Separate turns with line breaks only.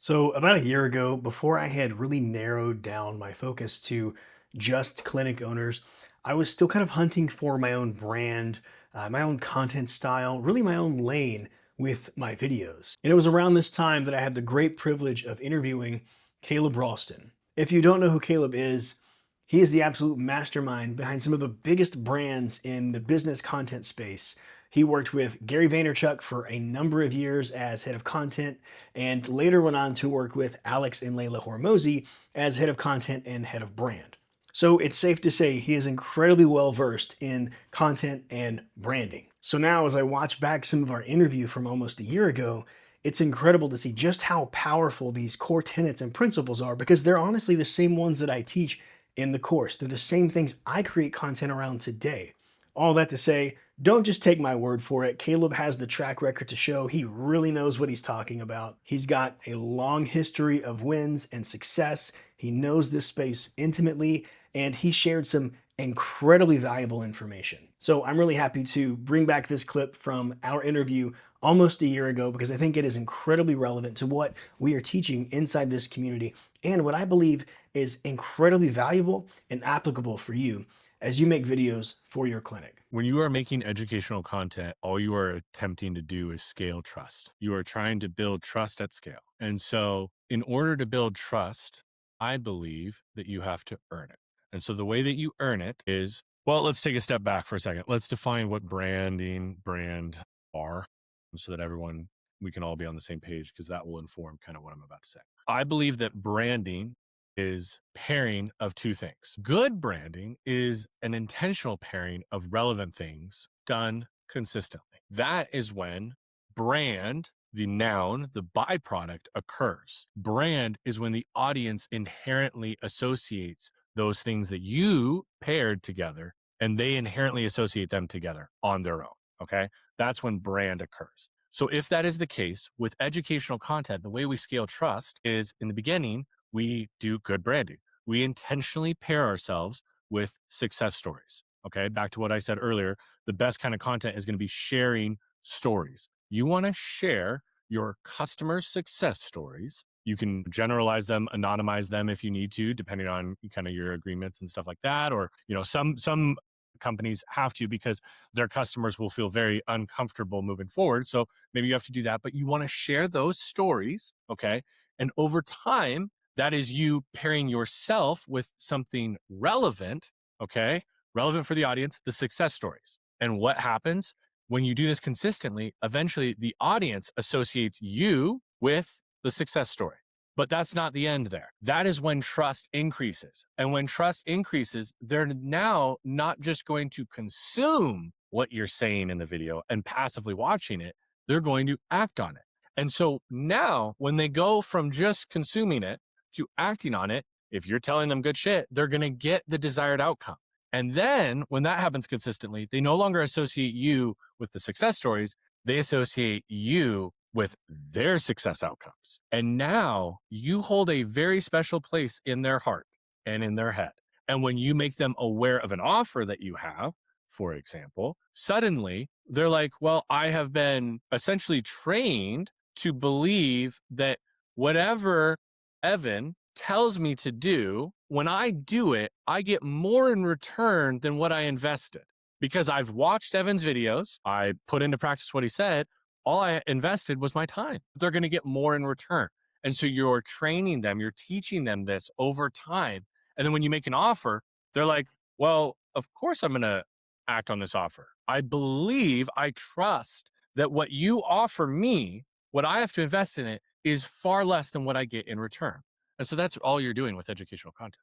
So, about a year ago, before I had really narrowed down my focus to just clinic owners, I was still kind of hunting for my own brand, my own content style, really my own lane with my videos. And it was around this time that I had the great privilege of interviewing Caleb Ralston. If you don't know who Caleb is, he is the absolute mastermind behind some of the biggest brands in the business content space. He worked with Gary Vaynerchuk for a number of years as head of content, and later went on to work with Alex and Layla Hormozy as head of content and head of brand. So it's safe to say he is incredibly well versed in content and branding. So now, as I watch back some of our interview from almost a year ago, it's incredible to see just how powerful these core tenets and principles are because they're honestly the same ones that I teach in the course. They're the same things I create content around today. All that to say, don't just take my word for it. Caleb has the track record to show he really knows what he's talking about. He's got a long history of wins and success. He knows this space intimately, and he shared some incredibly valuable information. So I'm really happy to bring back this clip from our interview almost a year ago because I think it is incredibly relevant to what we are teaching inside this community and what I believe is incredibly valuable and applicable for you as you make videos for your clinic.
When you are making educational content, all you are attempting to do is scale trust. You are trying to build trust at scale. And so, in order to build trust, I believe that you have to earn it. And so, the way that you earn it is, well, let's take a step back for a second. Let's define what brand are so that we can all be on the same page because that will inform kind of what I'm about to say. I believe that branding is pairing of two things. Good branding is an intentional pairing of relevant things done consistently. That is when brand, the noun, the byproduct occurs. Brand is when the audience inherently associates those things that you paired together and they inherently associate them together on their own. Okay. That's when brand occurs. So if that is the case with educational content, the way we scale trust is in the beginning, we do good branding. We intentionally pair ourselves with success stories. Okay. Back to what I said earlier, the best kind of content is going to be sharing stories. You want to share your customer success stories. You can generalize them, anonymize them if you need to, depending on kind of your agreements and stuff like that. Or, some companies have to because their customers will feel very uncomfortable moving forward. So maybe you have to do that, but you want to share those stories. Okay. And over time, that is you pairing yourself with something relevant, okay? Relevant for the audience, the success stories. And what happens when you do this consistently? Eventually, the audience associates you with the success story. But that's not the end there. That is when trust increases. And when trust increases, they're now not just going to consume what you're saying in the video and passively watching it, they're going to act on it. And so now, when they go from just consuming it to acting on it, if you're telling them good shit, they're going to get the desired outcome. And then when that happens consistently, they no longer associate you with the success stories. They associate you with their success outcomes. And now you hold a very special place in their heart and in their head. And when you make them aware of an offer that you have, for example, suddenly they're like, well, I have been essentially trained to believe that whatever Evan tells me to do, when I do it, I get more in return than what I invested. Because I've watched Evan's videos, I put into practice what he said, all I invested was my time. They're going to get more in return. And so you're training them, you're teaching them this over time. And then when you make an offer, they're like, well, of course I'm going to act on this offer. I trust that what you offer me, what I have to invest in it, is far less than what I get in return. And so that's all you're doing with educational content.